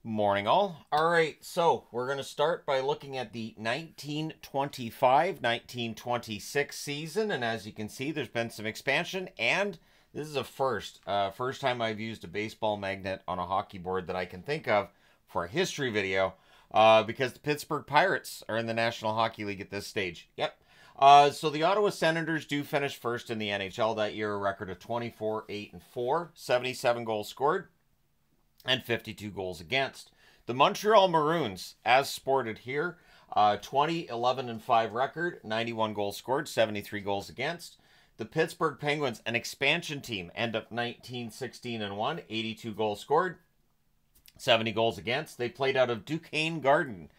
Morning all. All right, so we're going to start by looking at the 1925-1926 season, and as you can see, there's been some expansion, and this is a first time I've used a baseball magnet on a hockey board that I can think of for a history video, because the Pittsburgh Pirates are in the National Hockey League at this stage. Yep. So the Ottawa Senators do finish first in the NHL that year, a record of 24-8-4, 77 goals scored, and 52 goals against. The Montreal Maroons, as sported here, 20-11-5 record, 91 goals scored, 73 goals against. The Pittsburgh Penguins, an expansion team, end up 19-16-1, 82 goals scored, 70 goals against. They played out of Duquesne Garden,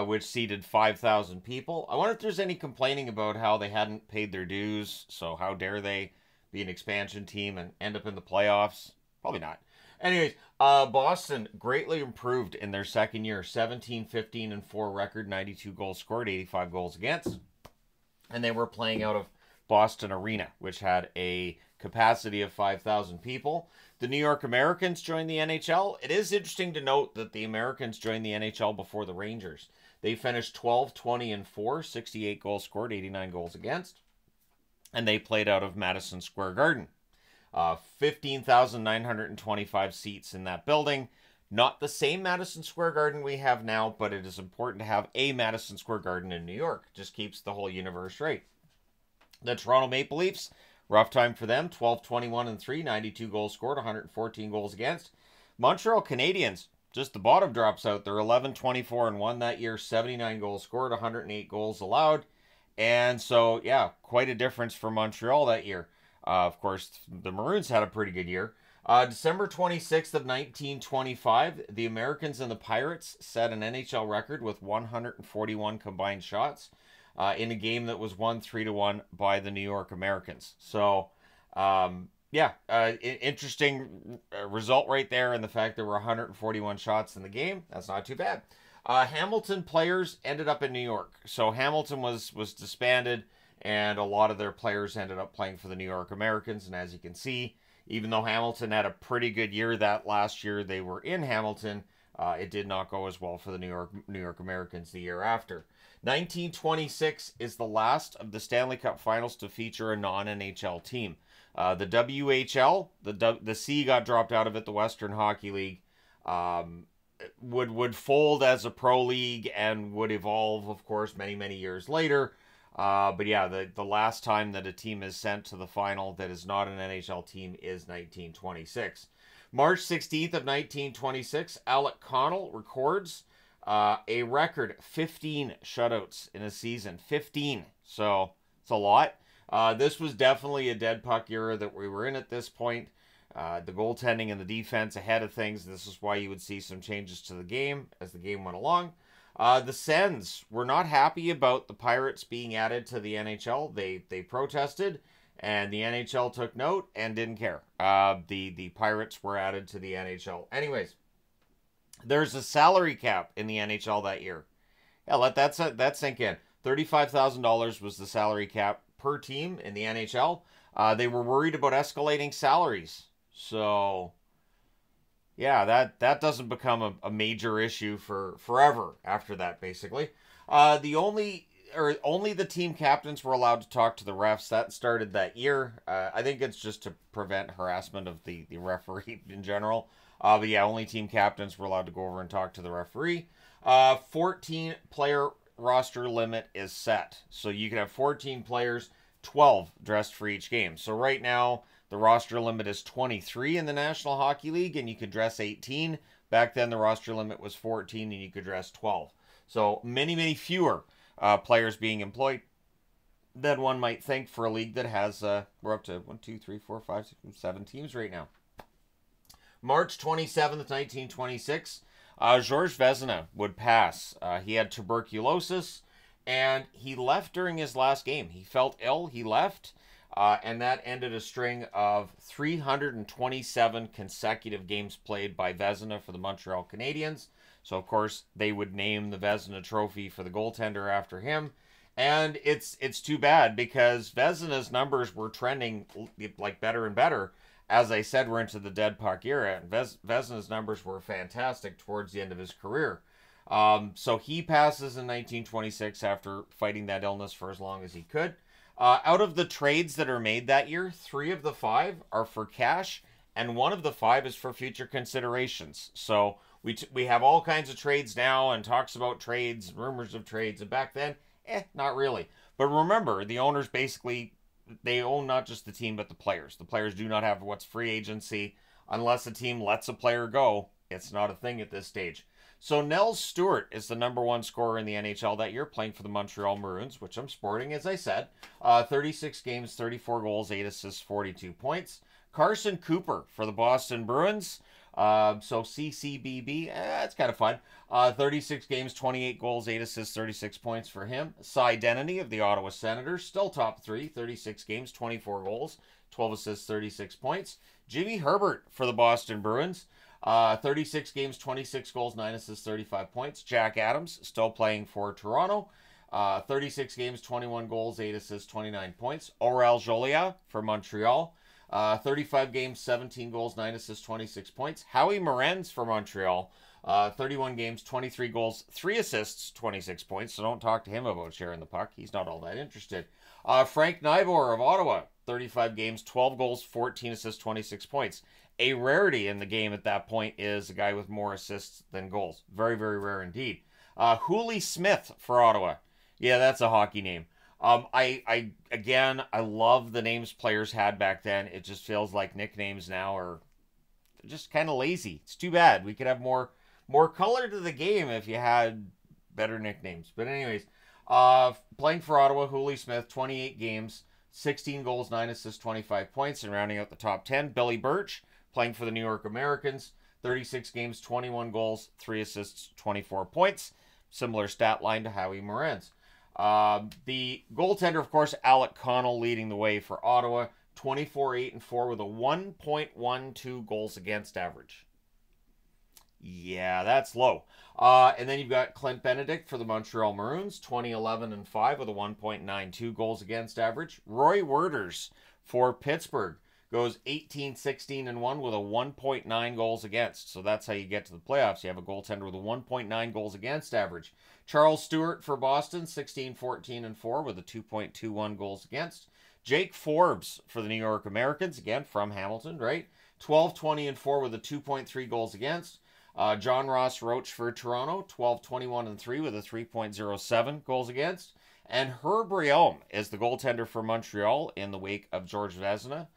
which seated 5,000 people. I wonder if there's any complaining about how they hadn't paid their dues, so how dare they be an expansion team and end up in the playoffs? Probably not. Anyways, Boston greatly improved in their second year. 17-15-4 record, 92 goals scored, 85 goals against. And they were playing out of Boston Arena, which had a capacity of 5,000 people. The New York Americans joined the NHL. It is interesting to note that the Americans joined the NHL before the Rangers. They finished 12-20-4, 68 goals scored, 89 goals against. And they played out of Madison Square Garden. 15,925 seats in that building. Not the same Madison Square Garden we have now, but it is important to have a Madison Square Garden in New York. Just keeps the whole universe right. The Toronto Maple Leafs, rough time for them. 12-21-3, 92 goals scored, 114 goals against. Montreal Canadiens, just the bottom drops out. They're 11-24-1 that year, 79 goals scored, 108 goals allowed. And so, yeah, quite a difference for Montreal that year. Of course, the Maroons had a pretty good year. December 26th of 1925, the Americans and the Pirates set an NHL record with 141 combined shots in a game that was won 3-1 by the New York Americans. So, interesting result right there, and the fact there were 141 shots in the game. That's not too bad. Hamilton players ended up in New York. So Hamilton was disbanded, and a lot of their players ended up playing for the New York Americans. And as you can see, even though Hamilton had a pretty good year that last year they were in Hamilton, it did not go as well for the New York Americans the year after. 1926 is the last of the Stanley Cup Finals to feature a non-NHL team. The WHL, the C got dropped out of it, the Western Hockey League, would fold as a pro league and would evolve, of course, many years later. But yeah, the last time that a team is sent to the final that is not an NHL team is 1926. March 16th of 1926, Alec Connell records a record 15 shutouts in a season. 15. So it's a lot. This was definitely a dead puck era that we were in at this point. The goaltending and the defense ahead of things. This is why you would see some changes to the game as the game went along. The Sens were not happy about the Pirates being added to the NHL. They protested, and the NHL took note and didn't care. The Pirates were added to the NHL. Anyways, there's a salary cap in the NHL that year. Yeah, let that sink in. $35,000 was the salary cap per team in the NHL. They were worried about escalating salaries. So yeah, that doesn't become a major issue for forever after that, basically. Only the team captains were allowed to talk to the refs. That started that year. I think it's just to prevent harassment of the referee in general. But yeah, only team captains were allowed to go over and talk to the referee. 14-player roster limit is set. So you can have 14 players, 12 dressed for each game. So right now, the roster limit is 23 in the National Hockey League, and you could dress 18. Back then, the roster limit was 14, and you could dress 12. So many fewer players being employed than one might think for a league that has, we're up to 1, 2, 3, 4, 5, 6, 7 teams right now. March 27th, 1926, Georges Vezina would pass. He had tuberculosis, and he left during his last game. He felt ill, he left. And that ended a string of 327 consecutive games played by Vezina for the Montreal Canadiens. So, of course, they would name the Vezina Trophy for the goaltender after him. And it's too bad because Vezina's numbers were trending like better and better as I said, we're into the dead puck era, and Vezina's numbers were fantastic towards the end of his career. So he passes in 1926 after fighting that illness for as long as he could. Out of the trades that are made that year, 3 of the 5 are for cash, and 1 of the 5 is for future considerations. So we have all kinds of trades now, and talks about trades, rumors of trades, and back then, not really. But remember, the owners basically, they own not just the team, but the players. The players do not have what's free agency. Unless a team lets a player go, it's not a thing at this stage. So Nels Stewart is the #1 scorer in the NHL that year, playing for the Montreal Maroons, which I'm sporting, as I said. 36 games, 34 goals, 8 assists, 42 points. Carson Cooper for the Boston Bruins. So CCBB, that's kind of fun. 36 games, 28 goals, 8 assists, 36 points for him. Cy Denneny of the Ottawa Senators, still top 3, 36 games, 24 goals, 12 assists, 36 points. Jimmy Herbert for the Boston Bruins. 36 games, 26 goals, 9 assists, 35 points. Jack Adams, still playing for Toronto. 36 games, 21 goals, 8 assists, 29 points. Aurel Joliat for Montreal. 35 games, 17 goals, 9 assists, 26 points. Howie Morenz for Montreal. 31 games, 23 goals, 3 assists, 26 points. So don't talk to him about sharing the puck. He's not all that interested. Frank Nybor of Ottawa. 35 games, 12 goals, 14 assists, 26 points. A rarity in the game at that point is a guy with more assists than goals. Very, very rare indeed. Hooley Smith for Ottawa. Yeah, that's a hockey name. Again, I love the names players had back then. It just feels like nicknames now are just kind of lazy. It's too bad. We could have more color to the game if you had better nicknames. But anyways, playing for Ottawa, Hooley Smith, 28 games, 16 goals, 9 assists, 25 points, and rounding out the top 10, Billy Birch, playing for the New York Americans, 36 games, 21 goals, 3 assists, 24 points. Similar stat line to Howie Morenz. The goaltender, of course, Alec Connell leading the way for Ottawa, 24-8-4 with a 1.12 goals against average. Yeah, that's low. And then you've got Clint Benedict for the Montreal Maroons, 20-11-5 with a 1.92 goals against average. Roy Werders for Pittsburgh goes 18-16-1 with a 1.9 goals against. So that's how you get to the playoffs. You have a goaltender with a 1.9 goals against average. Charles Stewart for Boston, 16-14-4 with a 2.21 goals against. Jake Forbes for the New York Americans, again from Hamilton, right? 12-20-4 with a 2.3 goals against. John Ross Roach for Toronto, 12-21-3 with a 3.07 goals against. And Herb Riom is the goaltender for Montreal in the wake of George Vezina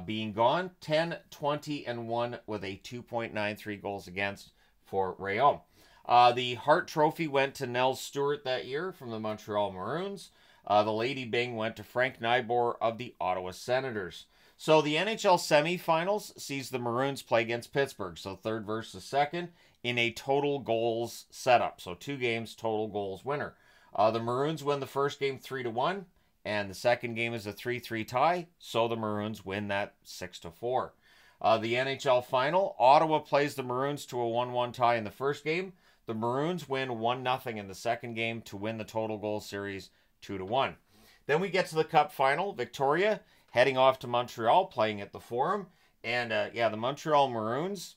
being gone, 10-20-1 with a 2.93 goals against for Riom. The Hart Trophy went to Nels Stewart that year from the Montreal Maroons. The Lady Byng went to Frank Nybor of the Ottawa Senators. So the NHL semifinals sees the Maroons play against Pittsburgh, so third versus second, in a total goals setup. So 2 games, total goals winner. The Maroons win the first game 3-1, and the second game is a 3-3 tie, so the Maroons win that 6-4. The NHL final, Ottawa plays the Maroons to a 1-1 tie in the first game. The Maroons win 1-0 in the second game to win the total goal series 2-1. Then we get to the Cup final. Victoria heading off to Montreal, playing at the Forum. And yeah, the Montreal Maroons,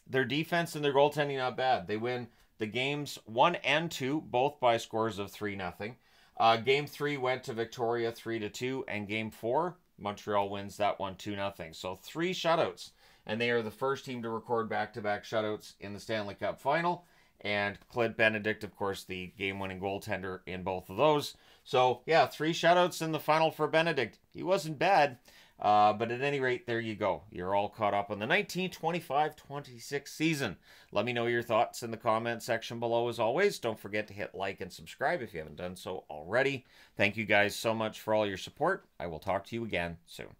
their defense and their goaltending not bad. They win the games 1 and 2, both by scores of 3-0. Game 3 went to Victoria 3-2, and Game 4, Montreal wins that one 2-0. So 3 shutouts, and they are the first team to record back-to-back shutouts in the Stanley Cup final. And Clint Benedict, of course, the game-winning goaltender in both of those. So, yeah, 3 shutouts in the final for Benedict. He wasn't bad, but at any rate, there you go. You're all caught up on the 1925-26 season. Let me know your thoughts in the comment section below, as always. Don't forget to hit like and subscribe if you haven't done so already. Thank you guys so much for all your support. I will talk to you again soon.